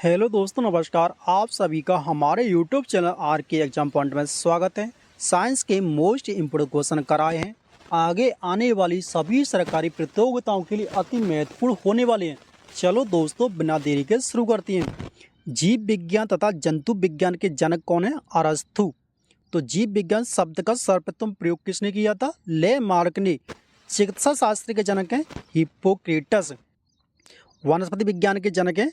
Hello दोस्तों, नमस्कार। आप सभी का हमारे यूट्यूब चैनल आर के एग्जाम पॉइंट में स्वागत है। साइंस के मोस्ट इम्पोर्टेंट क्वेश्चन कराए हैं। आगे आने वाली सभी सरकारी प्रतियोगिताओं के लिए अति महत्वपूर्ण होने वाले हैं। चलो दोस्तों, बिना देरी के शुरू करते हैं। जीव विज्ञान तथा जंतु विज्ञान के जनक कौन है? अरस्तु। तो जीव विज्ञान शब्द का सर्वप्रथम प्रयोग किसने किया था? लेमार्क ने। चिकित्सा शास्त्र के जनक हैं हिप्पोक्रेटस। वनस्पति विज्ञान के जनक हैं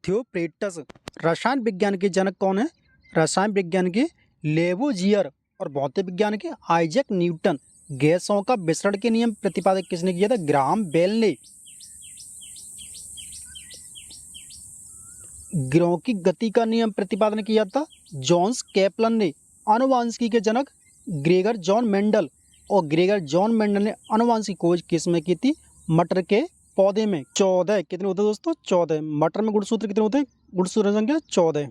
थियोफ्रेटस। रसायन विज्ञान के जनक कौन है? रसायन विज्ञान के लेवोजियर। और भौतिक विज्ञान के आइजैक न्यूटन। गैसों का विसरण के नियम प्रतिपादक किसने किया था? ग्राहम बेल ने। ग्रहों की गति का नियम प्रतिपादन किया था जॉन्स कैपलन ने। आनुवांशिकी के जनक ग्रेगर जॉन मेंडल। और ग्रेगर जॉन मेंडल ने आनुवांशिक खोज किस में की थी? मटर के पौधे में। 14 कितने होते हैं दोस्तों? 14। मटर में गुणसूत्र कितने होते हैं? गुणसूत्र संख्या 14।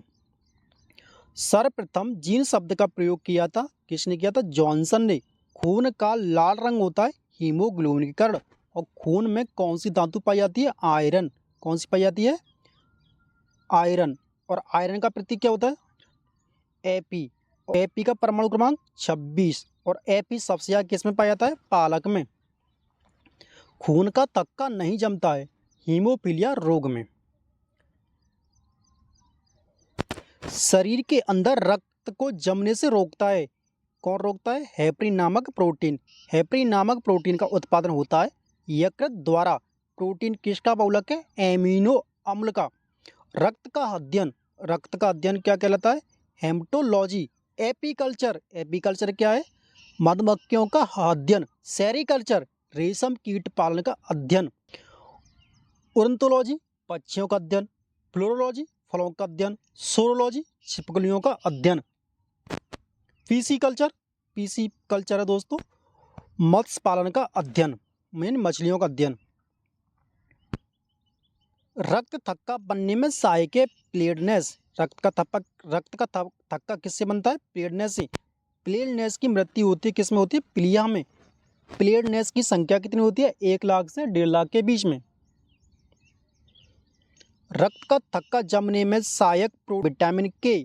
सर्वप्रथम जीन शब्द का प्रयोग किया था किसने किया था? जॉनसन ने। खून का लाल रंग होता है हीमोग्लोबिन के कारण। और खून में कौन सी धातु पाई जाती है? आयरन। कौन सी पाई जाती है? आयरन। और आयरन का प्रतीक क्या होता है? एपी। एपी का परमाणु क्रमांक 26। और एपी सबसे ज्यादा किस में पाया जाता है? पालक में। खून का थक्का नहीं जमता है हीमोफीलिया रोग में। शरीर के अंदर रक्त को जमने से रोकता है कौन रोकता है? हेपरिन नामक प्रोटीन। हेपरिन नामक प्रोटीन का उत्पादन होता है यकृत द्वारा। प्रोटीन किसका बहुलक है? एमिनो अम्ल का। रक्त का अध्ययन। रक्त का अध्ययन क्या कहलाता है? हेमेटोलॉजी। एपीकल्चर। एपीकल्चर क्या है? मधुमक्खियों का अध्ययन। सेरिकल्चर। रेशम कीट पालन का अध्ययन। ओरंतोलॉजी। पक्षियों का अध्ययन। फ्लोरोलॉजी। फलों का अध्ययन। सोरोलॉजी। छिपकलियों का अध्ययन। पीसीकल्चर। पीसीकल्चर है दोस्तों मत्स्य पालन का अध्ययन, मेन मछलियों का अध्ययन। रक्त थक्का बनने में सहायक है प्लेडनेस। रक्त का थक्का किससे बनता है? प्लेडनेस से। प्लेडनेस की मृत्यु होती है किसमें होती है? प्लीहा में। प्लेडनेस की संख्या कितनी होती है? 1 लाख से 1.5 लाख के बीच में। रक्त का थक्का जमने में सहायक विटामिन के।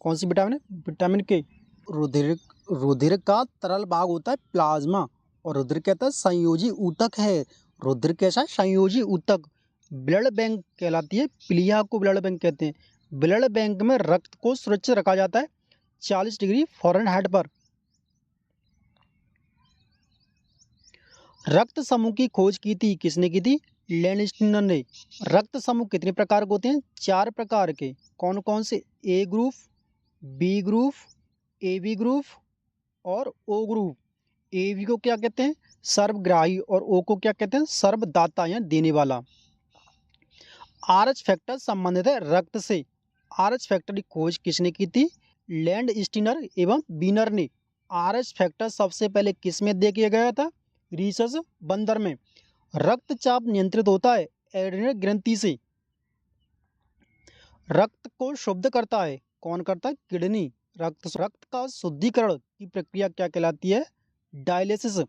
कौन सी विटामिन है? विटामिन के। रुधिर का तरल भाग होता है प्लाज्मा। और रुधिर कहता है संयोजी ऊतक है। रुधिर कैसा है? संयोजी ऊतक। ब्लड बैंक कहलाती है प्लीहा को ब्लड बैंक कहते हैं। ब्लड बैंक में रक्त को सुरक्षित रखा जाता है 40 डिग्री फ़ारेनहाइट पर। रक्त समूह की खोज की थी किसने की थी? लेनिस्टर ने। रक्त समूह कितने प्रकार के होते हैं? 4 प्रकार के। कौन कौन से? A group, B group, A B group और ओ ग्रुप। ए बी को क्या कहते हैं? सर्वग्राही। और ओ को क्या कहते हैं? सर्वदाता या देने वाला। आरएच फैक्टर संबंधित है रक्त से। आरएच फैक्टर की खोज किसने की थी? लैंड स्टीनर एवं बीनर ने। आरएच फैक्टर सबसे पहले किस में देखा गया था? रीसस बंदर में। रक्तचाप नियंत्रित होता है एड्रिनल ग्रंथि से। रक्त को शुद्ध करता है कौन करता है? किडनी। रक्त का शुद्धिकरण की प्रक्रिया क्या कहलाती है? डायलिसिस।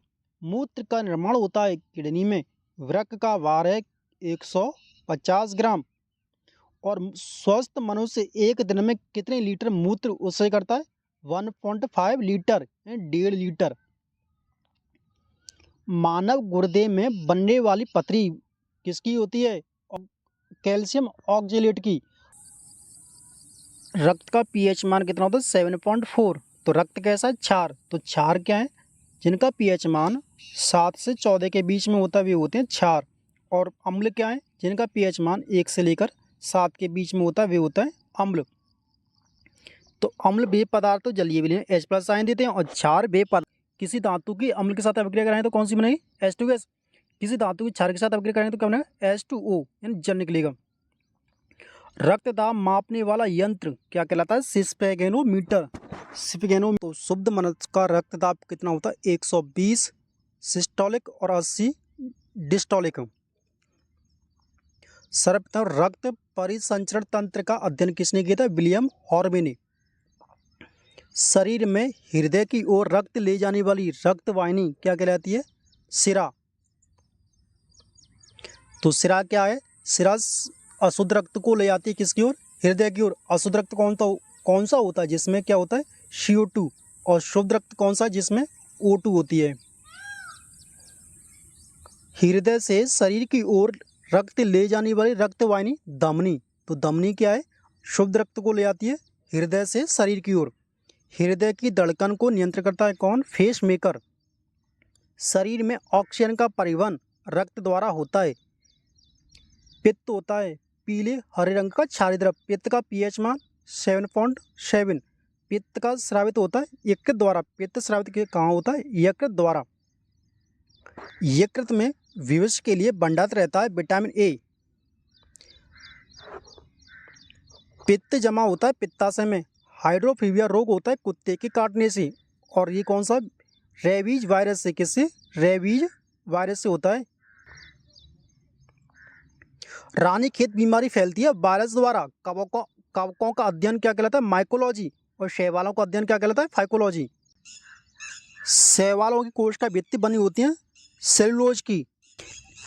मूत्र का निर्माण होता है किडनी में। वृक्क का भार है 150 ग्राम। और स्वस्थ मनुष्य एक दिन में कितने लीटर मूत्र उससे करता है? 1.5 लीटर, 1.5 लीटर। मानव गुर्दे में बनने वाली पथरी किसकी होती है? कैल्शियम ऑक्जेलेट की। रक्त का पीएच मान कितना होता है? 7.4। तो रक्त कैसा है? क्षार। तो क्षार क्या है? जिनका पीएच मान 7 से 14 के बीच में होता है वे होते हैं क्षार। और अम्ल क्या है? जिनका पीएच मान 1 से लेकर 7 के बीच में होता है वे होता है अम्ल। तो अम्ल वे पदार्थ तो जलीय विलीन H+ आयन देते हैं। और क्षार वे पदार्थ किसी धातु की अम्ल के साथ अभिक्रिया कराएं तो कौन सी बनेगी? H2S। किसी धातु की क्षार के साथ अभिक्रिया कराएं तो क्या बनेगा? H2O, यानी जल निकलेगा। रक्तदाब मापने वाला यंत्र क्या कहलाता है? स्फेगेनोमीटर। तो शुद्ध मनुष्य का रक्तदाब कितना होता है? 120 सिस्टोलिक और 80 डिस्टोलिक। सर्वप्रथम रक्त परिसंचरण तंत्र का अध्ययन किसने किया था? विलियम हॉर्वे ने। शरीर में हृदय की ओर रक्त ले जाने वाली रक्त वाहिनी क्या कहलाती है? सिरा। तो सिरा क्या है? सिरा अशुद्ध रक्त को ले जाती है किसकी ओर? हृदय की ओर अशुद्ध रक्त कौन सा होता है जिसमें क्या होता है CO2, और शुद्ध रक्त कौन सा जिसमें O2 होती है। हृदय से शरीर की ओर रक्त ले जाने वाली रक्त वाहिनी धमनी, तो धमनी क्या है, शुद्ध रक्त को ले आती है हृदय से शरीर की ओर। हृदय की धड़कन को नियंत्रित करता है कौन, फेस मेकर। शरीर में ऑक्सीजन का परिवहन रक्त द्वारा होता है। पित्त होता है पीले हरे रंग का क्षारीय द्रव, पित्त का pH मान 7.7। पित्त का स्रावित होता है यकृत द्वारा। पित्त स्रावित कहाँ होता है, यकृत द्वारा। यकृत में विविष्ट के लिए भंडार रहता है विटामिन ए। पित्त जमा होता है पित्ताशय में। हाइड्रोफीबिया रोग होता है कुत्ते के काटने से, और ये कौन सा, रेबीज वायरस से। किससे, रेबीज वायरस से होता है। रानीखेत बीमारी फैलती है वायरस द्वारा। कवकों का अध्ययन क्या कहलाता है, माइकोलॉजी, और शैवालों का अध्ययन क्या कहलाता है, फाइकोलॉजी। शैवालों की कोश का भित्ति बनी होती है सेलुलोज की।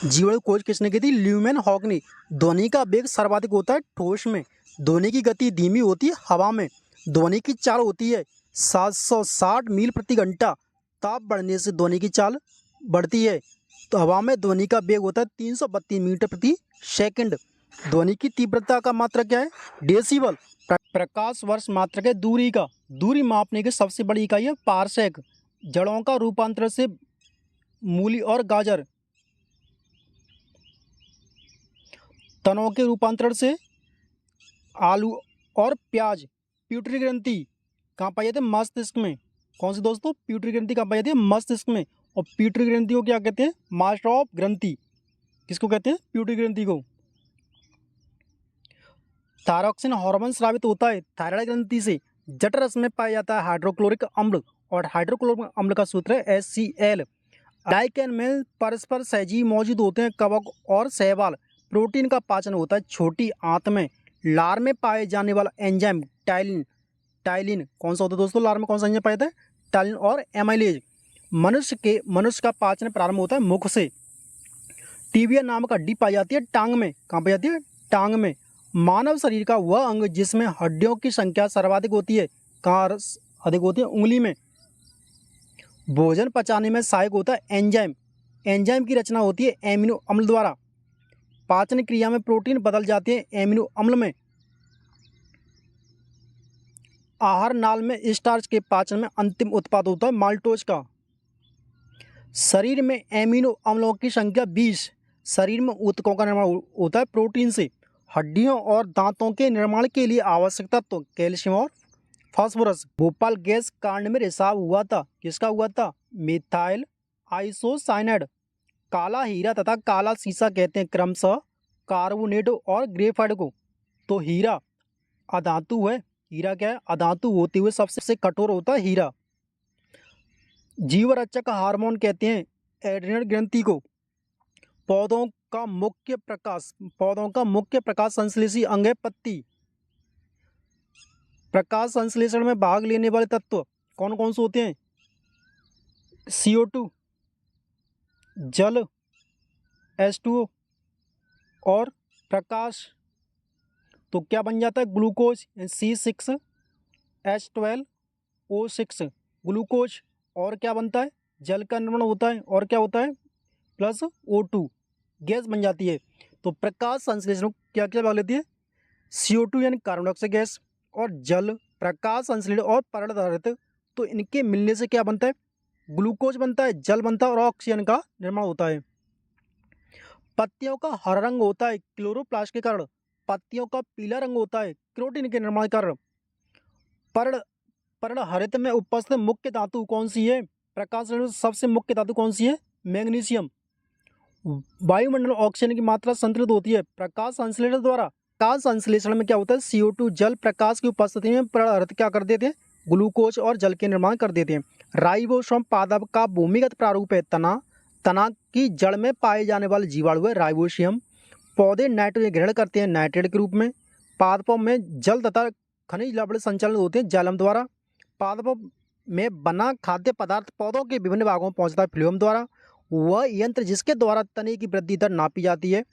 जीवाणु खोज किसने की थी, ल्यूमेन हॉक ने। ध्वनि का वेग सर्वाधिक होता है ठोस में। ध्वनि की गति धीमी होती है हवा में। ध्वनि की चाल होती है 760 मील प्रति घंटा। ताप बढ़ने से ध्वनि की चाल बढ़ती है। तो हवा में ध्वनि का वेग होता है 332 मीटर प्रति सेकंड। ध्वनि की तीव्रता का मात्रा क्या है, डेसिबल। प्रकाश वर्ष मात्रक है दूरी का। दूरी मापने की सबसे बड़ी इकाई है पारसेक। जड़ों का रूपांतरण से मूली और गाजर, तनों के रूपांतरण से आलू और प्याज। प्यूटरी ग्रंथि कहाँ पाई जाती है, मस्तिष्क में। कौन सी दोस्तों, प्यूटरी ग्रंथि कहाँ पाई जाती है, मस्तिष्क में। और प्यूटरी ग्रंथि को क्या कहते हैं, मास्टर ऑफ ग्रंथि। किसको कहते हैं, प्यूटरी ग्रंथि को। थायरॉक्सिन हार्मोन स्रावित होता है थायराइड ग्रंथि से। जठरस में पाया जाता है हाइड्रोक्लोरिक अम्ल, और हाइड्रोक्लोरिक अम्ल का सूत्र है HCl। डाइकेन में परस्पर सहजीवी मौजूद होते हैं कवक और शैवाल। प्रोटीन का पाचन होता है छोटी आंत में। लार में पाए जाने वाला एंजाइम टाइलिन कौन सा होता है दोस्तों, लार में कौन सा एंजाइम पाया जाता है, टाइलिन और एमाइलेज। मनुष्य का पाचन प्रारंभ होता है मुख से। टीबिया नामक हड्डी पाई जाती है टांग में। कहाँ पाई जाती है, टांग में। मानव शरीर का वह अंग जिसमें हड्डियों की संख्या सर्वाधिक होती है, कहाँ अधिक होती है, उंगली में। भोजन पचाने में सहायक होता है एंजाइम। एंजाइम की रचना होती है एमिनो अम्ल द्वारा। पाचन क्रिया में प्रोटीन बदल जाते हैं एमिनो अम्ल में। आहार नाल में स्टार्च के पाचन में अंतिम उत्पाद होता है माल्टोज का। शरीर में एमिनो अम्लों की संख्या 20। शरीर में ऊतकों का निर्माण होता है प्रोटीन से। हड्डियों और दांतों के निर्माण के लिए आवश्यक तत्व कैल्शियम और फास्फोरस। भोपाल गैस कांड में रिसाव हुआ था, किसका हुआ था, मिथाइल आइसोसाइनाइड। काला हीरा तथा काला सीसा कहते हैं क्रमशः कार्बोनेट और ग्रेफाइट को। तो हीरा अधातु है। हीरा क्या है, अधातु होते हुए सबसे कठोर होता है हीरा। जीवरक्षक हार्मोन कहते हैं एड्रिनल ग्रंथि को। पौधों का मुख्य प्रकाश संश्लेषी अंग है पत्ती। प्रकाश संश्लेषण में भाग लेने वाले तत्व कौन कौन से होते हैं, CO2, जल H2O और प्रकाश। तो क्या बन जाता है, ग्लूकोज C6H12O6 ग्लूकोज। और क्या बनता है, जल का निर्माण होता है, और क्या होता है, प्लस O2 गैस बन जाती है। तो प्रकाश संश्लेषण क्या क्या भाग लेती है, CO2 यानी कार्बन डाइऑक्साइड गैस, और जल, प्रकाश संश्लेषण और परलधारित। तो इनके मिलने से क्या बनता है, ग्लूकोज बनता है, जल बनता है और ऑक्सीजन का निर्माण होता है। पत्तियों का हरा रंग होता है क्लोरोप्लास्ट के कारण। पत्तियों का पीला रंग होता है कैरोटीन के निर्माण के कारण। पर्णहरित में उपस्थित मुख्य धातु कौन सी है, प्रकाश संश्लेषण सबसे मुख्य धातु कौन सी है, मैग्नीशियम। वायुमंडल ऑक्सीजन की मात्रा संतुलित होती है प्रकाश संश्लेषण द्वारा। प्रकाश संश्लेषण में क्या होता है, CO2 जल प्रकाश की उपस्थिति में पर्णहरित क्या कर देते हैं, ग्लूकोज और जल के निर्माण कर देते हैं। राइबोसोम पादप का भूमिगत प्रारूप है। तना की जड़ में पाए जाने वाले जीवाणु है राइबोसोम। पौधे नाइट्रोजन ग्रहण करते हैं नाइट्रेट के रूप में। पादपों में जल तथा खनिज लवण संचालित होते हैं जाइलम द्वारा। पादपों में बना खाद्य पदार्थ पौधों के विभिन्न भागों में पहुंचता है फ्लोएम द्वारा। वह यंत्र जिसके द्वारा तने की वृद्धि दर नापी जाती है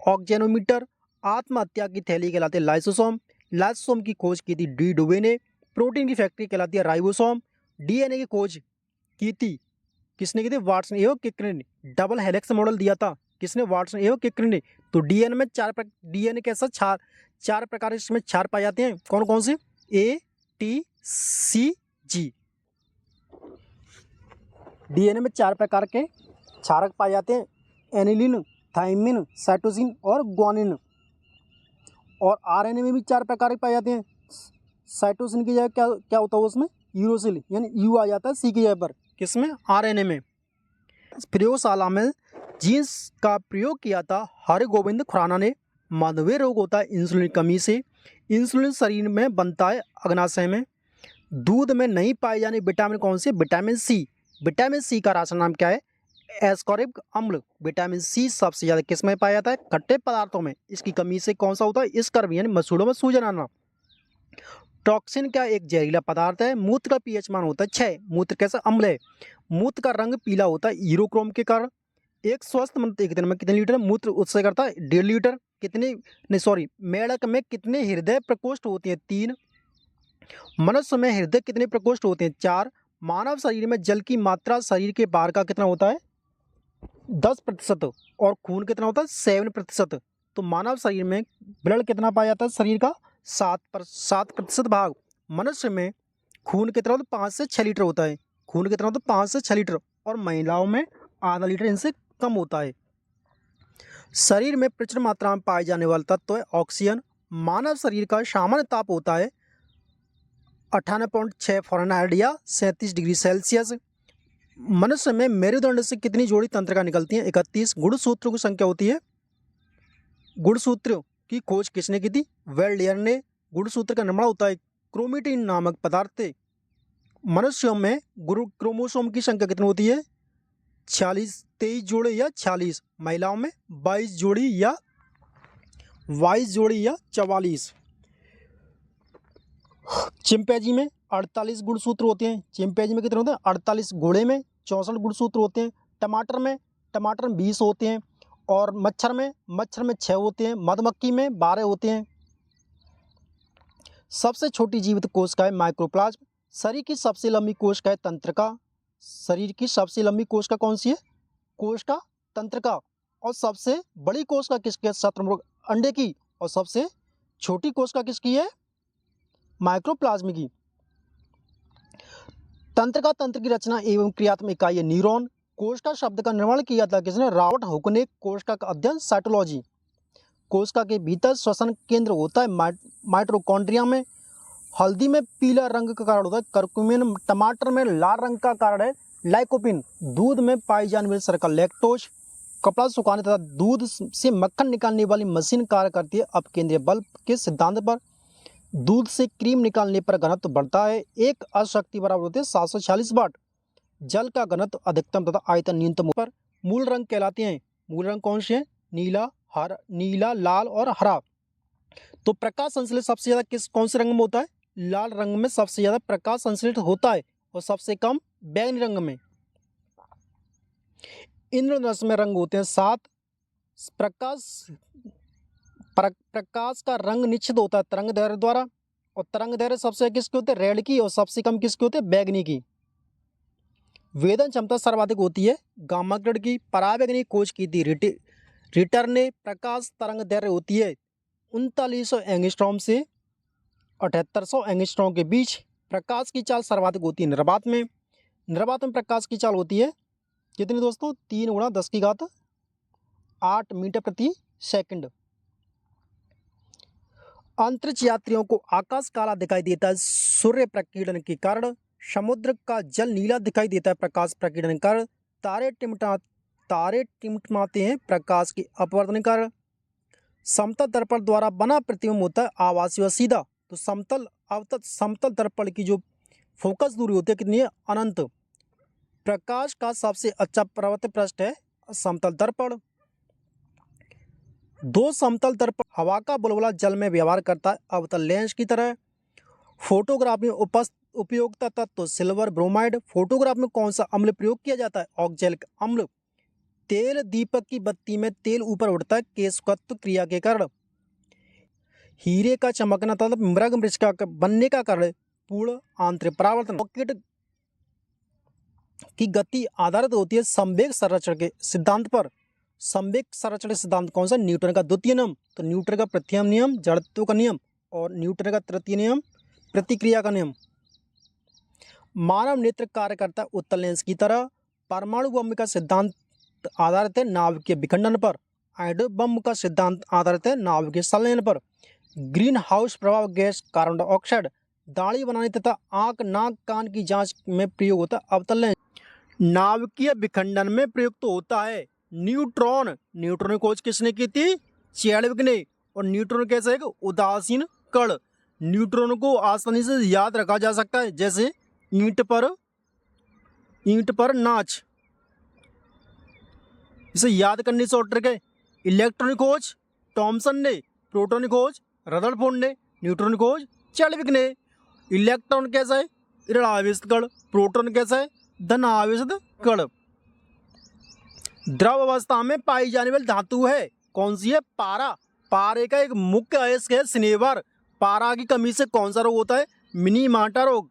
ऑक्जेनोमीटर। आत्महत्या की थैली कहलाती है लाइसोसोम। लाइसोसोम की खोज की थी डी डुबे ने। प्रोटीन की फैक्ट्री कहलाती है राइबोसोम। डीएनए की खोज की थी किसने की थी? वाटसन एवं क्रिक ने। डबल हेलिक्स मॉडल दिया था किसने? वाटसन एवं क्रिक ने। तो डीएनए में डीएनए कैसा चार प्रकार इसमें क्षार पाए जाते हैं। कौन कौन से? ए, टी, सी, जी। डीएनए में 4 प्रकार के क्षारक पाए जाते हैं, एनिलिन, थाइमिन, साइटोसिन और ग्वानिन। और आरएनए में भी 4 प्रकार के पाए जाते हैं। साइटोसिन की जगह क्या क्या होता है उसमें? यूरोसिल, यानी यू आ जाता है सी की जगह पर। किसमें? आरएनए में। प्रयोगशाला में जीन्स का प्रयोग किया था हरगोविंद खुराना ने। मानवीय रोग होता है इंसुलिन की कमी से। इंसुलिन शरीर में बनता है अग्नाशय में। दूध में नहीं पाए जाने विटामिन कौन से? Vitamin C. विटामिन सी का रासायनिक नाम क्या है? एस्कॉर्बिक अम्ल। विटामिन सी सबसे ज़्यादा किस में पाया जाता है? खट्टे पदार्थों में। इसकी कमी से कौन सा होता है? स्कर्वी, यानी मसूड़ों में सूजन आना। टॉक्सिन क्या? एक जहरीला पदार्थ है। मूत्र का पीएच मान होता है 6। मूत्र कैसा? अम्ल है। मूत्र का रंग पीला होता है यूरोक्रोम के कारण। एक स्वस्थ मनुष्य एक दिन में कितने लीटर मूत्र उत्सर्जन करता है? 1.5 लीटर। कितने नहीं सॉरी मेढक में कितने हृदय प्रकोष्ठ होते हैं? 3। मनुष्य में हृदय कितने प्रकोष्ठ होते हैं? 4। मानव शरीर में जल की मात्रा शरीर के बाहर का कितना होता है? 10%। और खून कितना होता है? 7%। तो मानव शरीर में ब्लड कितना पाया जाता है शरीर का? 7% भाग। मनुष्य में खून कितना होता है? 5 से 6 लीटर होता है। खून कितना होता है? 5 से 6 लीटर। और महिलाओं में आधा लीटर इनसे कम होता है। शरीर में प्रचुर मात्रा में पाए जाने वाला तत्व है ऑक्सीजन। मानव शरीर का सामान्य ताप होता है 98.6 फ़ारेनहाइट या 37 डिग्री सेल्सियस। मनुष्य में मेरुदंड से कितनी जोड़ी तंत्रिका निकलती हैं? 31। गुणसूत्रों की संख्या होती है। गुणसूत्र की खोज किसने की थी? वेल्डियर ने। गुणसूत्र का निर्माण होता है क्रोमेटिन नामक पदार्थ से। मनुष्यों में क्रोमोसोम की संख्या कितनी होती है? 23 जोड़ी या 46। महिलाओं में 22 जोड़ी या 44। चिंपैंजी में 48 गुणसूत्र होते हैं। चिंपैंजी में कितने होते हैं? 48। घोड़े में 64 गुणसूत्र होते हैं। टमाटर में 20 होते हैं। और मच्छर में 6 होते हैं। मधुमक्खी में 12 होते हैं। सबसे छोटी जीवित कोशिका है माइक्रोप्लाज्म। शरीर की सबसे लंबी कोशिका है तंत्रिका। शरीर की सबसे लंबी कोशिका कौन सी है? कोशिका तंत्रिका। और सबसे बड़ी कोशिका किसकी है? शतुरमुर्ग अंडे की। और सबसे छोटी कोशिका किसकी है? माइक्रोप्लाज्म की। तंत्रिका तंत्र की रचना एवं क्रियात्मक इकाई है न्यूरॉन। कोशिका शब्द का निर्माण किया था किसने? रॉबर्ट हुक ने। कोशिका का अध्ययन साइटोलॉजी। कोशिका के भीतर श्वसन केंद्र होता है माइटोकॉन्ड्रिया में। हल्दी में पीला रंग का कारण होता है करक्यूमिन। टमाटर में लाल रंग का कारण है लाइकोपिन। दूध में पाई जाने वाली शर्करा लैक्टोज। कपड़ा सुखाने तथा दूध से मक्खन निकालने वाली मशीन कार्य करती है अपकेंद्रीय बल के सिद्धांत पर। दूध से क्रीम निकालने पर घनत्व बढ़ता है। एक अशक्ति बराबर होती है 746 वाट। जल का घनत्व अधिकतम तथा आयतन न्यूनतम पर मूल रंग कहलाते हैं। मूल रंग कौन से हैं? नीला, लाल और हरा। तो प्रकाश संश्लेषण सबसे ज्यादा कौन से रंग में होता है? लाल रंग में सबसे ज्यादा प्रकाश संश्लेषण होता है और सबसे कम बैंगनी रंग में। इंद्रधनुष में रंग होते हैं 7। प्रकाश का रंग निश्चित होता है तरंग दैर्घ्य द्वारा। और तरंग दैर्घ्य सबसे किसके होते हैं? रेड की। और सबसे कम किसके होते हैं? बैगनी की। वेदन क्षमता सर्वाधिक होती है गामा किरण की। पराबैंगनी खोज की थी रिटर ने। प्रकाश तरंग दैर्घ्य होती है 3900 एंगस्ट्रॉम से 7800 एंगस्ट्रॉम के बीच। प्रकाश की चाल सर्वाधिक होती है निर्वात में। निर्वात में प्रकाश की चाल होती है कितनी दोस्तों? 3 × 10⁸ मीटर प्रति सेकंड। अंतरिक्ष यात्रियों को आकाश काला दिखाई देता है सूर्य प्रकीर्णन के कारण। समुद्र का जल नीला दिखाई देता है प्रकाश प्रकीर्णन के कारण। तारे टिमटिमाते हैं प्रकाश के अपवर्तन के कारण। समतल दर्पण द्वारा बना प्रतिबिंब होता है आभासी व सीधा। तो समतल दर्पण की जो फोकस दूरी होती है कितनी है? अनंत। प्रकाश का सबसे अच्छा परावर्तक पृष्ठ है समतल दर्पण। 2 समतल दर्पण हवा का बुलबुला जल में व्यवहार करता है अवतल लेंस की तरह। फोटोग्राफी में उपयोगिता तत्व सिल्वर ब्रोमाइड। फोटोग्राफ में कौन सा अम्ल प्रयोग किया जाता है? ऑक्जेलिक अम्ल। तेल दीपक की बत्ती में तेल ऊपर उठता है केशकत्व क्रिया के कारण। हीरे का चमकना तथा मृग मृष का बनने का कारण पूर्ण आंतरिक परावर्तन। रॉकेट की गति आधारित होती है संवेग संरक्षण के सिद्धांत पर। संवेग संरक्षण सिद्धांत कौन सा? न्यूटन का द्वितीय नियम। तो न्यूटन का प्रथम नियम जड़त्व का नियम और न्यूटन का तृतीय नियम प्रतिक्रिया का नियम। मानव नेत्र कार्य करता है उत्तल लेंस की तरह। परमाणु बम का सिद्धांत आधारित है नाभिकीय विखंडन पर। आइडल बम का सिद्धांत आधारित है नाभिकीय संलयन पर। ग्रीन हाउस प्रभाव गैस कार्बन डाइऑक्साइड दाढ़ी बनाने तथा आंख नाक कान की जांच में प्रयोग होता है अवतल लेंस। नाभिकीय विखंडन में प्रयुक्त होता है न्यूट्रॉन। न्यूट्रॉन की खोज किसने की थी? चैडविक ने। और न्यूट्रॉन कैसे एक उदासीन कण। न्यूट्रॉन को आसानी से याद रखा जा सकता है, जैसे ईंट पर नाच, इसे याद करने से ट्रिक है। इलेक्ट्रॉन की खोज थॉमसन ने, प्रोटॉन की खोज रदरफोर्ड ने, न्यूट्रॉन की खोज चैडविक ने। इलेक्ट्रॉन कैसा है? ऋणावेशित कण। प्रोटॉन कैसा है? धनावेशित कण। द्रव अवस्था में पाई जाने वाली धातु है कौन सी है? पारा। पारे का एक मुख्य अयस्क है सिनेवर। पारा की कमी से कौन सा रोग होता है? मिनीमाटा रोग।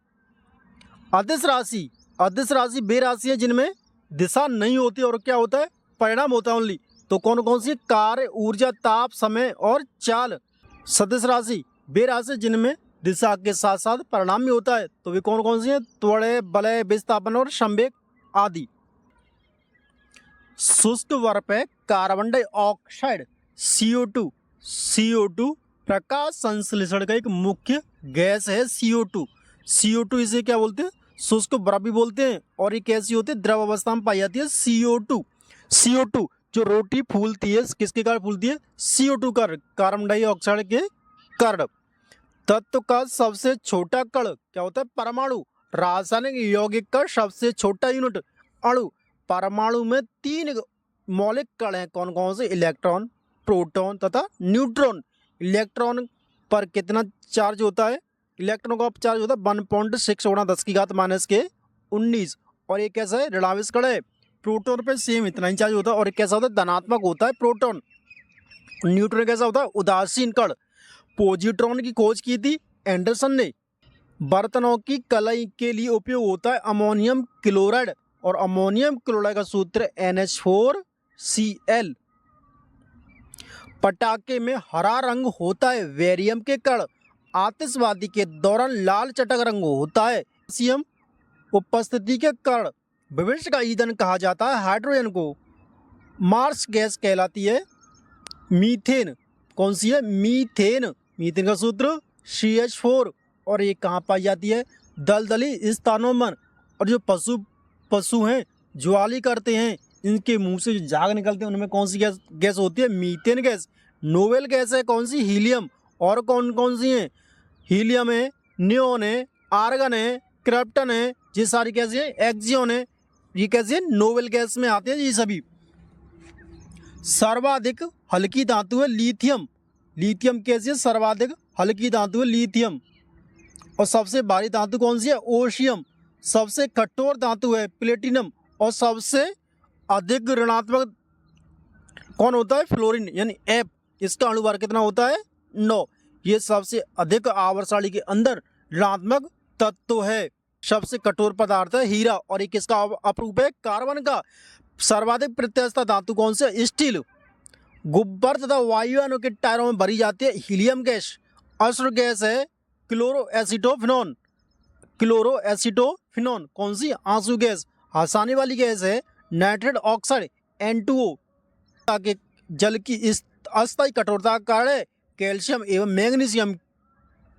अदिश राशि, अदिश राशि वे राशि है जिनमें दिशा नहीं होती और क्या होता है? परिणाम होता है ओनली। तो कौन कौन सी? कार्य, ऊर्जा, ताप, समय और चाल। सदिश राशि वे राशि जिनमें दिशा के साथ साथ परिणाम भी होता है। तो वे कौन कौन सी है? त्वरय, बलय, विस्थापन और संवेग आदि। शुष्क बर्फ है कार्बन डाइऑक्साइड CO2। CO2 प्रकाश संश्लेषण का एक मुख्य गैस है। CO2 इसे क्या बोलते हैं? शुष्क बर्फ भी बोलते हैं। और ये कैसी होती है? द्रव अवस्था में पाई जाती है CO2 जो रोटी फूलती है किसके कारण फूलती है? CO2 कार्बन डाइऑक्साइड के कारण। तत्व का सबसे छोटा कण क्या होता है? परमाणु। रासायनिक यौगिक का सबसे छोटा यूनिट अणु। परमाणु में 3 मौलिक कण हैं कौन कौन से? इलेक्ट्रॉन, प्रोटॉन तथा न्यूट्रॉन। इलेक्ट्रॉन पर कितना चार्ज होता है? इलेक्ट्रॉन का चार्ज होता है 1.6 × 10⁻19। और ये कैसा है? ऋणावेश कण है। प्रोटॉन पे सेम इतना ही चार्ज होता है और कैसा होता है? धनात्मक होता है प्रोटॉन। न्यूट्रॉन कैसा होता है? उदासीन कण। पॉजिट्रॉन की खोज की थी एंडरसन ने। बर्तनों की कलाई के लिए उपयोग होता है अमोनियम क्लोराइड। और अमोनियम क्लोराइड का सूत्र NH4Cl। पटाखे में हरा रंग होता है वेरियम के कण। आतिशबाजी के दौरान लाल चटक रंग होता है सीएम उपस्थिति के कारण। भविष्य का ईंधन कहा जाता है हाइड्रोजन को। मार्स गैस कहलाती है मीथेन। कौन सी है? मीथेन। मीथेन का सूत्र CH4। और ये कहाँ पाई जाती है? दलदली स्थानों में। और जो पशु हैं ज्वाली करते हैं, इनके मुंह से जो झाग निकलते हैं उनमें कौन सी गैस होती है? Methane gas. नोवेल गैस है कौन सी? हीलियम। और कौन कौन सी हैं? हीलियम है, नियोन है, आर्गन है, क्रिप्टन है। ये सारी कैसी है? एक्सियन है। ये कैसी है? नोवेल गैस में आते हैं ये सभी। सर्वाधिक हल्की धातु है लिथियम। लिथियम कैसी है? सर्वाधिक हल्की धातु है लिथियम। और सबसे भारी धातु कौन सी है? ओशियम। सबसे कठोर धातु है प्लेटिनम। और सबसे अधिक ऋणात्मक कौन होता है? फ्लोरीन यानी F। इसका अणुभार कितना होता है? 9। ये सबसे अधिक आवर्तसारणी के अंदर ऋणात्मक तत्व है। सबसे कठोर पदार्थ है हीरा। और ये किसका अपरूप है? कार्बन का। सर्वाधिक प्रत्यास्थ धातु कौन से? स्टील। गुब्बर तथा वायुयानों के टायरों में भरी जाती है हीलियम गैस। अश्रु गैस है क्लोरोएसिटोफिनॉन। कौन सी? आंसू गैस। हंसाने वाली गैस है नाइट्रेट ऑक्साइड N2O। के जल की इस अस्थायी कठोरता का कारण है कैल्शियम एवं मैग्नीशियम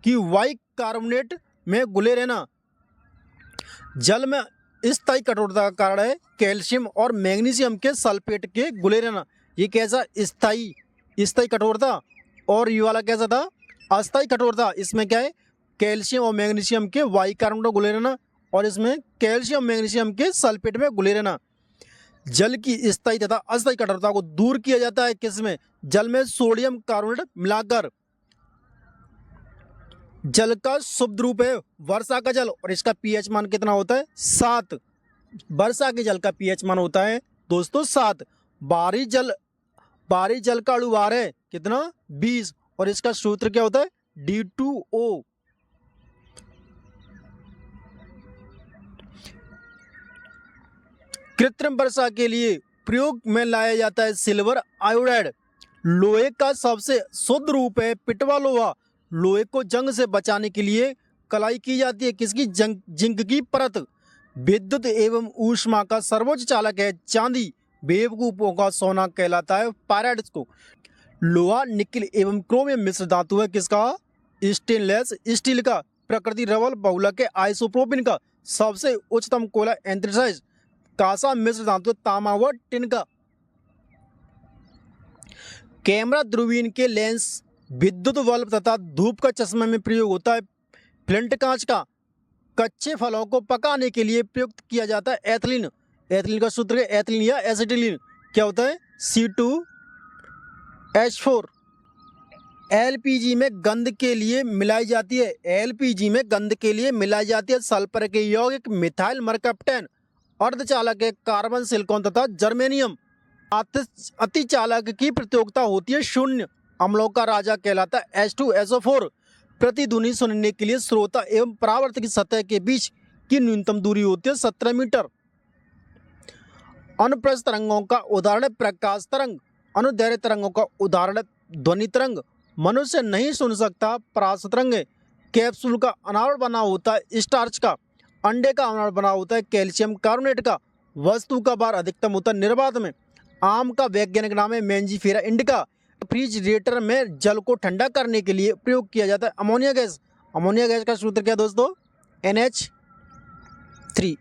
की बाइकार्बोनेट में घुले रहना। जल में स्थायी कठोरता का कारण है कैल्शियम और मैग्नीशियम के सल्फेट के घुले रहना। ये कैसा? स्थायी कठोरता। और ये वाला कैसा था? अस्थायी कठोरता। इसमें क्या है? कैल्शियम और मैग्नीशियम के बाइकार्बोनेट घुले रहना। और इसमें कैल्शियम मैग्नीशियम के सल्फेट में घुले रहना। जल की स्थायी तथा अस्थायी कठोरता को दूर किया जाता है किसमें? जल में सोडियम कार्बोनेट मिलाकर। जल का शुद्ध रूप है वर्षा का जल। और इसका pH मान कितना होता है? 7। वर्षा के जल का pH मान होता है दोस्तों 7। बाहरी जल का अणुभार है कितना? 20। और इसका सूत्र क्या होता है D2O। कृत्रिम वर्षा के लिए प्रयोग में लाया जाता है सिल्वर आयोडाइड। लोहे का सबसे शुद्ध रूप है पिटवा लोहा। लोहे को जंग से बचाने के लिए कलाई की जाती है किसकी, जिंक की परत। विद्युत एवं ऊष्मा का सर्वोच्च चालक है चांदी। बेवकूफों का सोना कहलाता है पायराइट्स को। लोहा निकिल एवं क्रोमियम मिश्र धातु है किसका, स्टेनलेस स्टील का। प्रकृति रबल बहुलक है आइसोप्रोपिन का। सबसे उच्चतम कोयला एंथ्रासाइट। कांसा मिश्र धातु तांबा व टिन का। कैमरा दूरबीन के लेंस, विद्युत बल्ब तथा धूप का चश्मा में प्रयोग होता है फ्लिंट कांच का। कच्चे फलों को पकाने के लिए प्रयुक्त किया जाता है एथिलीन। एथिलीन का सूत्र है एथिलीन या एसिटिलीन। क्या होता है C2H4। एलपीजी में गंध के लिए मिलाई जाती है, एलपीजी में गंध के लिए मिलाई जाती है सल्फर के यौगिक मिथाइल मरकप्टेन। अर्धचालक है कार्बन, सिलिकॉन तथा जर्मेनियम। अतिचालक की प्रतियोगिता होती है शून्य। अम्लों का राजा कहलाता है H2SO4। प्रतिध्वनि सुनने के लिए श्रोता एवं परावर्तक की सतह के बीच की न्यूनतम दूरी होती है 17 मीटर। अनुप्रस्थ तरंगों का उदाहरण है प्रकाश तरंग। अनुदैर्घ्य तरंगों का उदाहरण है ध्वनि तरंग। मनुष्य नहीं सुन सकता परास तरंग है। कैप्सूल का अनावरण बना होता है स्टार्च का। अंडे का अनावरण बना होता है कैल्शियम कार्बोनेट का। वस्तु का भार अधिकतम होता है निर्वात में। आम का वैज्ञानिक नाम है मैंजीफेरा इंडिका। रेफ्रिजरेटर में जल को ठंडा करने के लिए प्रयोग किया जाता है अमोनिया गैस। अमोनिया गैस का सूत्र क्या है दोस्तों, NH3।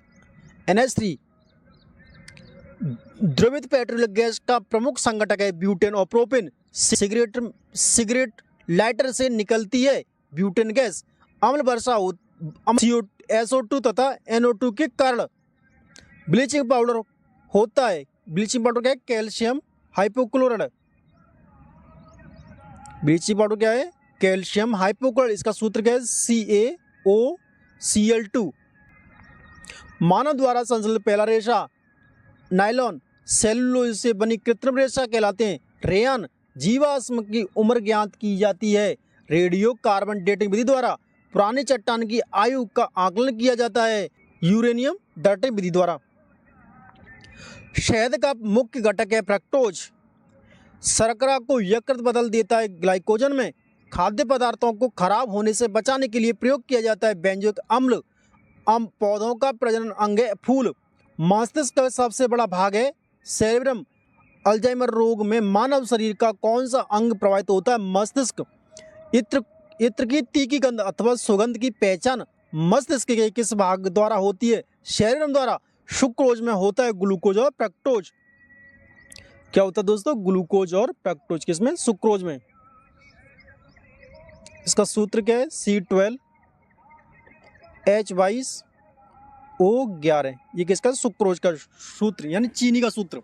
द्रवित पेट्रोलिक गैस का प्रमुख संघटक है ब्यूटेन और प्रोपेन। सिगरेट लाइटर से निकलती है ब्यूटेन गैस। अम्ल वर्षा SO2 तथा NO2 के कारण। ब्लीचिंग पाउडर होता है, ब्लीचिंग पाउडर क्या है, कैल्शियम हाइपोक्लोराइड। ब्लीचिंग पाउडर क्या है, कैल्शियम हाइपोक्लोराइड। इसका सूत्र क्या है CaOCl2। मानव द्वारा संश्लेषित पहला रेशा नायलॉन सेलुलोज से बनी कृत्रिम रेशा कहलाते हैं रेयान। जीवाश्म की उम्र ज्ञात की जाती है रेडियो कार्बन डेटिंग विधि द्वारा। पुरानी चट्टान की आयु का आकलन किया जाता है यूरेनियम डेटिंग विधि द्वारा। शहद का मुख्य घटक है फ्रक्टोज। शर्करा को यकृत बदल देता है ग्लाइकोजन में। खाद्य पदार्थों को खराब होने से बचाने के लिए प्रयोग किया जाता है बेंजोइक अम्ल। पौधों का प्रजनन अंग है फूल। मस्तिष्क का सबसे बड़ा भाग है सेरेब्रम। अल्जाइमर रोग में मानव शरीर का कौन सा अंग प्रभावित होता है, मस्तिष्क। इत्र की तीखी गंध अथवा सुगंध की पहचान मस्तिष्क के किस भाग द्वारा होती है, सेरेब्रम द्वारा। सुक्रोज में होता है ग्लूकोज और फ्रक्टोज। क्या होता है दोस्तों, ग्लूकोज और फ्रक्टोज किसमें, सुक्रोज में। इसका सूत्र क्या है C12H22O11। ये किसका, सुक्रोज का सूत्र यानी चीनी का सूत्र।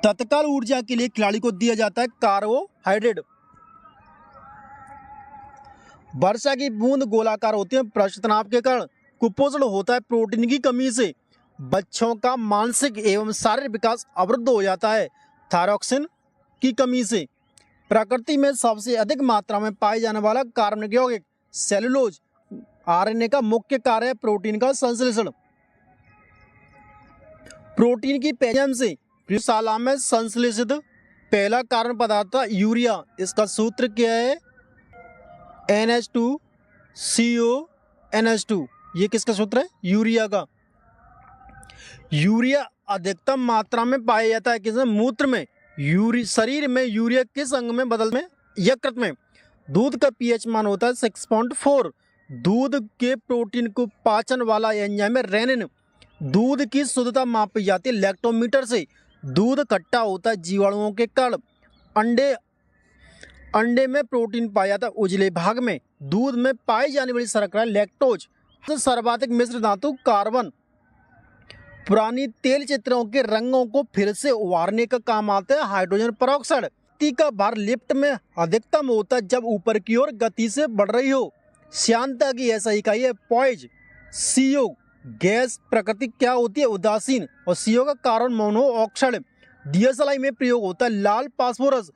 तत्काल ऊर्जा के लिए खिलाड़ी को दिया जाता है कार्बोहाइड्रेट। वर्षा की बूंद गोलाकार होती है पृष्ठ तनाव के कारण। कुपोषण होता है प्रोटीन की कमी से। बच्चों का मानसिक एवं शारीरिक विकास अवरुद्ध हो जाता है थायरॉक्सिन की कमी से। प्रकृति में सबसे अधिक मात्रा में पाए जाने वाला कार्बनिक यौगिक सेलुलोज। आरएनए का मुख्य कार्य है प्रोटीन का संश्लेषण। प्रोटीन की पहचान से प्रयोगशाला में संश्लेषित पहला कार्बन पदार्थ था यूरिया। इसका सूत्र क्या है NH2CONH2। ये किसका सूत्र है, यूरिया का। यूरिया अधिकतम मात्रा में पाया जाता है किसमें, मूत्र में। शरीर में यूरिया किस अंग में बदल में, यकृत में। दूध का पीएच मान होता है 6.4। दूध के प्रोटीन को पाचन वाला एंजाइम है रेनिन। दूध की शुद्धता मापी जाती है लैक्टोमीटर से। दूध खट्टा होता है जीवाणुओं के कारण। अंडे में प्रोटीन पाया जाता है उजले भाग में। दूध में पाई जाने वाली शर्करा लैक्टोज। तो सर्वाधिक मिश्र धातु कार्बन। पुरानी तेल चित्रों के रंगों को फिर से उभारने का काम आता है हाइड्रोजन परऑक्साइड। गति का भार लिफ्ट में अधिकतम होता है जब ऊपर की ओर गति से बढ़ रही हो। श्यानता की ऐसा इकाई है पॉइज। CO गैस प्रकृति क्या होती है, उदासीन। और CO का कार्बन मोनोऑक्साइड। DSLI में प्रयोग होता है लाल फास्फोरस।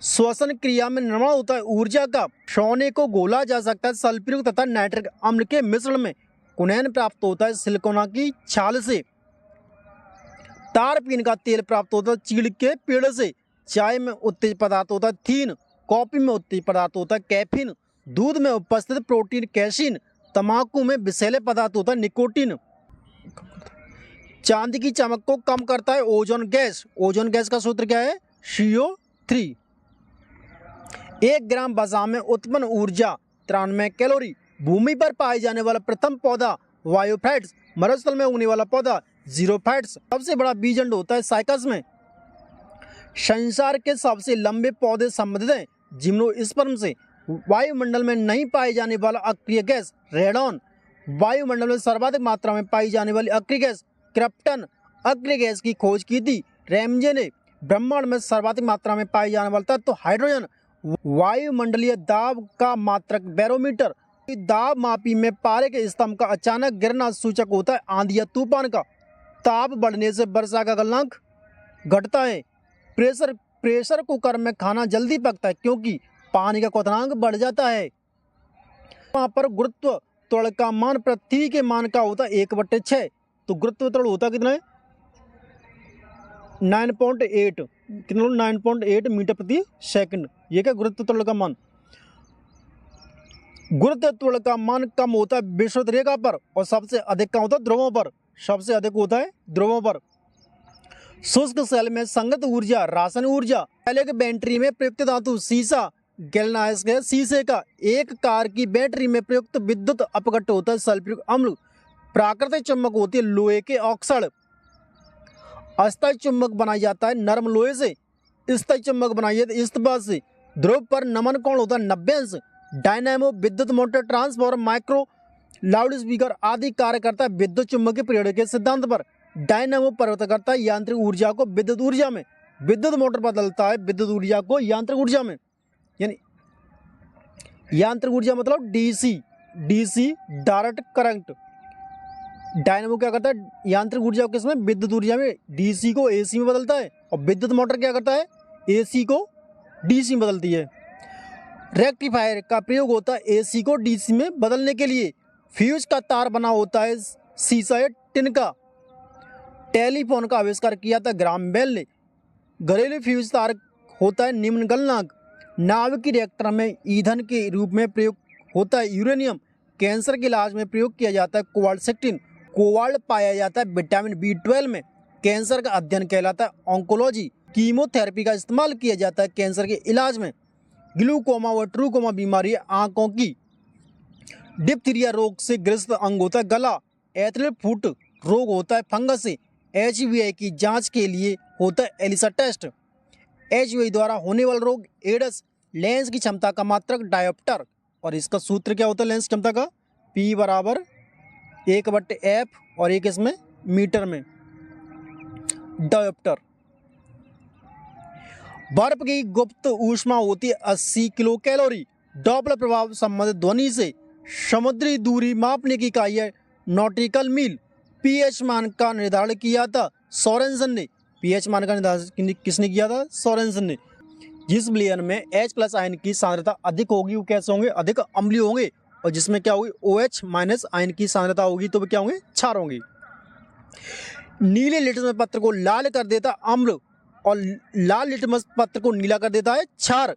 श्वसन क्रिया में निर्माण होता है ऊर्जा का। सोने को घोला जा सकता है सल्फ्यूरिक तथा नाइट्रिक अम्ल के मिश्रण में। कुनैन प्राप्त होता है सिलिकोना की छाल से। तारपीन का तेल प्राप्त होता है चीड़ के पेड़ से। चाय में उत्तेजक पदार्थ होता है थीन। कॉफी में उत्तेजक पदार्थ होता है कैफीन। दूध में उपस्थित प्रोटीन कैसीन। तंबाकू में विषैले पदार्थ होता है निकोटीन। चांदी की चमक को कम करता है ओजोन गैस। ओजोन गैस का सूत्र क्या है? CO3। 1 ग्राम वसा में उत्पन्न ऊर्जा 93 कैलोरी। भूमि पर पाए जाने वाला प्रथम पौधा वायोफाइट्स। मरुस्थल में उगने वाला पौधा जीरोफाइट्स। सबसे बड़ा बीजंड होता है साइकस में। संसार के सबसे लंबे पौधे संबंधित हैं जिम्नोस्पर्म से। वायुमंडल में नहीं पाए जाने वाला अक्रिय गैस रेडॉन। वायुमंडल में सर्वाधिक मात्रा में पाई जाने वाली अक्रिय गैस क्रिप्टन। अक्रिय गैस की खोज की थी रैमजे ने। ब्रह्मांड में सर्वाधिक मात्रा में पाई जाने वाला तत्व हाइड्रोजन। वायुमंडलीय दाब का मात्रक बैरोमीटर। दाब मापी में पारे के स्तंभ का अचानक गिरना सूचक होता है आंधी या तूफान का। ताप बढ़ने से वर्षा का गलनांक घटता है। प्रेशर कुकर में खाना जल्दी पकता है क्योंकि पानी का क्वथनांक बढ़ जाता है। वहाँ पर गुरुत्व त्वरण का मान पृथ्वी के मान का होता है 1/6। तो गुरुत्व त्वरण होता कितना है? 9.8 कितना? 9.8 मीटर प्रति सेकंड। ये क्या गुरुत्व त्वरण का मान? गुरुत्व त्वरण का मान कम होता है विषुवत रेखा पर और सबसे अधिक कम होता है ध्रुवों पर। सबसे अधिक होता है ध्रुवों पर। शुष्क सेल में संगत ऊर्जा रासायनिक ऊर्जा। पहले के बैटरी में प्रयुक्त धातु सीसा। गैल्वेनाइज्ड शीशे का। एक कार की बैटरी में प्रयुक्त विद्युत अपघट्ट होता है सल्फ्यूरिक अम्ल। प्राकृतिक चुंबक होती है लोहे के ऑक्साइड। अस्थायी चुंबक बनाया जाता है नरम लोहे से। स्थायी चुंबक बनाई जाती है इस्पात से। ध्रुव पर नमन कोण होता है 90 अंश। डायनामो विद्युत motor transformer micro loud speaker आदि कार्य करता है विद्युत चुंबकीय प्रेरण के सिद्धांत पर। डायनामो परिवर्तित करता है यांत्रिक ऊर्जा को विद्युत ऊर्जा में। विद्युत मोटर बदलता है विद्युत ऊर्जा को यांत्रिक ऊर्जा में। यानी यांत्रिक ऊर्जा मतलब डीसी डायरेक्ट करंट। डायनामो क्या करता है? यांत्रिक ऊर्जा को किसमें? विद्युत ऊर्जा में। डीसी को एसी में बदलता है। और विद्युत मोटर क्या करता है? एसी को डीसी में बदलती है। रेक्टिफायर का प्रयोग होता है एसी को डीसी में बदलने के लिए। फ्यूज का तार बना होता है शीशा या टिन का। टेलीफोन का आविष्कार किया था ग्राहम बेल ने। घरेलू फ्यूज तार होता है निम्न गलनांक। नाभिकीय रिएक्टर में ईंधन के रूप में प्रयोग होता है यूरेनियम। कैंसर के इलाज में प्रयोग किया जाता है कोबाल्ट-16। कोबाल्ट पाया जाता है विटामिन B12 में। कैंसर का अध्ययन कहलाता है ऑन्कोलॉजी। कीमोथेरेपी का इस्तेमाल किया जाता है कैंसर के इलाज में। ग्लूकोमा व ट्रूकोमा बीमारी आंखों की। डिप्थीरिया रोग से ग्रस्त अंग होता है गला। एथलीट फुट रोग होता है फंगस से। HIV की जांच के लिए होता है एलिसा टेस्ट। HIV द्वारा होने वाला रोग एड्स। लेंस की क्षमता का मात्रक डायोप्टर। और इसका सूत्र क्या होता है लेंस क्षमता का? P बराबर 1/f और एक इसमें मीटर में डायोप्टर। बर्फ की गुप्त ऊष्मा होती है 80 किलो कैलोरी। डॉपलर प्रभाव संबंधित ध्वनि से। समुद्री दूरी मापने की इकाई है नॉटिकल मील। pH मान का निर्धारण किया था सोरेनसन ने। pH मान का निर्धारण किसने किया था? सोरेनसन ने। जिस विलयन में H+ आयन की सांद्रता अधिक होगी वो कैसे होंगे? अधिक अम्लीय होंगे। और जिसमें क्या होगी? OH- आयन की सांद्रता होगी तो वे क्या होंगे? क्षार होंगे। नीले लिटमस पत्र को लाल कर देता अम्ल और लाल लिटमस पत्र को नीला कर देता है क्षार।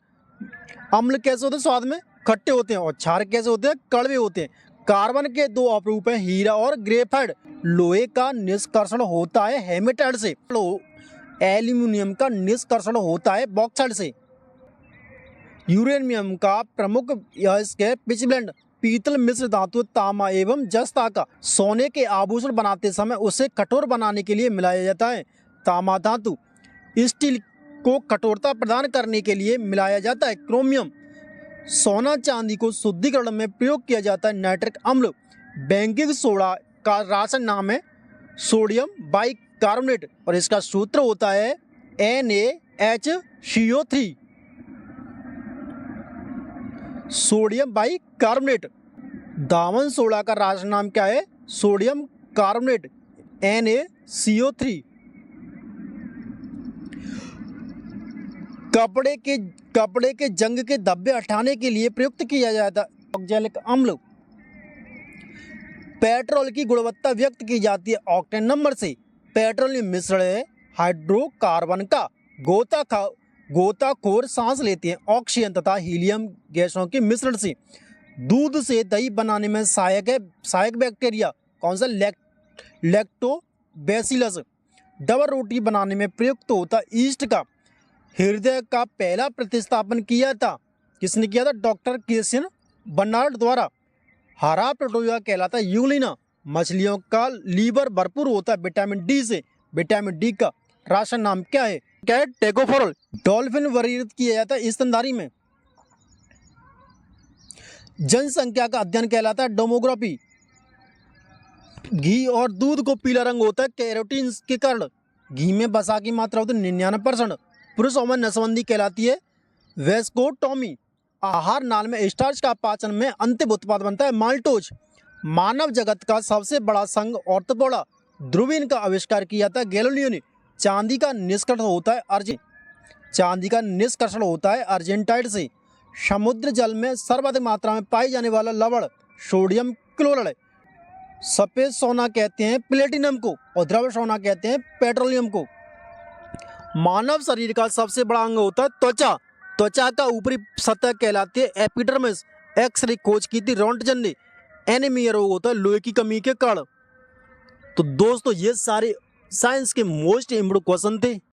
अम्ल कैसे होते हैं? स्वाद में खट्टे होते हैं। और क्षार कैसे होते हैं? कड़वे होते हैं। कार्बन के 2 अपरूप हैं हीरा और ग्रेफाइट। लोहे का निष्कर्षण होता है हेमेटाइट से। एल्यूमिनियम का निष्कर्षण होता है बॉक्साइट से। यूरेनियम का प्रमुख यह पिचब्लेंड पीतल मिश्र धातु तांबा एवं जस्ता का। सोने के आभूषण बनाते समय उसे कठोर बनाने के लिए मिलाया जाता है तांबा धातु। स्टील को कठोरता प्रदान करने के लिए मिलाया जाता है क्रोमियम। सोना चांदी को शुद्धिकरण में प्रयोग किया जाता है नाइट्रिक अम्ल। बेकिंग सोडा का रासायनिक नाम है सोडियम बाइकार्बोनेट और इसका सूत्र होता है NaHCO3। Sodium bicarbonate. दावन सोडा का रासायनिक नाम क्या है? Sodium carbonate NaCO3। कपड़े के जंग के धब्बे हटाने के लिए प्रयुक्त किया जाता है ऑक्जेलिक अम्ल। पेट्रोल की गुणवत्ता व्यक्त की जाती है ऑक्टेन नंबर से। पेट्रोलियम मिश्रण है हाइड्रोकार्बन का। गोताखोर सांस लेते हैं ऑक्सीजन तथा हीलियम गैसों के मिश्रण से। दूध से दही बनाने में सहायक बैक्टीरिया कौन सा? लैक्टोबैसिलस। डबल रोटी बनाने में प्रयुक्त होता ईस्ट का। हृदय का पहला प्रतिस्थापन किया था, किसने किया था? डॉक्टर क्रिश्चियन बर्नार्ड द्वारा। हरा प्रोटोजोआ कहलाता है यूलिना। मछलियों का लीवर भरपूर होता है विटामिन डी से। विटामिन डी का राशन नाम क्या है? टेकोफोरल। डॉल्फिन वर्गीकृत किया जाता है स्तनधारी में। जनसंख्या का अध्ययन कहलाता है डेमोग्राफी। घी और दूध को पीला रंग होता है कैरोटीन के कारण। घी में वसा की मात्रा होती है 99%। पुरुषों में नसबंदी कहलाती है वेस्कोटोमी। आहार नाल में स्टार्च का पाचन में अंतिम उत्पाद बनता है माल्टोज। मानव जगत का सबसे बड़ा संघ ऑर्थोपोडा। ध्रुवीन का आविष्कार किया था गैलीलियो ने। चांदी का निष्कर्षण होता है अर्जेंटाइट से। समुद्र जल में सर्वाधिक मात्रा में पाई जाने वाला लवण सोडियम क्लोराइड। सफेद सोना कहते हैं प्लेटिनम को और द्रव्य सोना कहते हैं पेट्रोलियम को। मानव शरीर का सबसे बड़ा अंग होता है त्वचा। त्वचा का ऊपरी सतह कहलाती है एपिडर्मिस। एक्सरे खोज की थी रोंटगन ने। एनीमिया रोग होता है लोहे की कमी के कारण। तो दोस्तों ये सारे साइंस के मोस्ट इम्पोर्टेंट क्वेश्चन थे।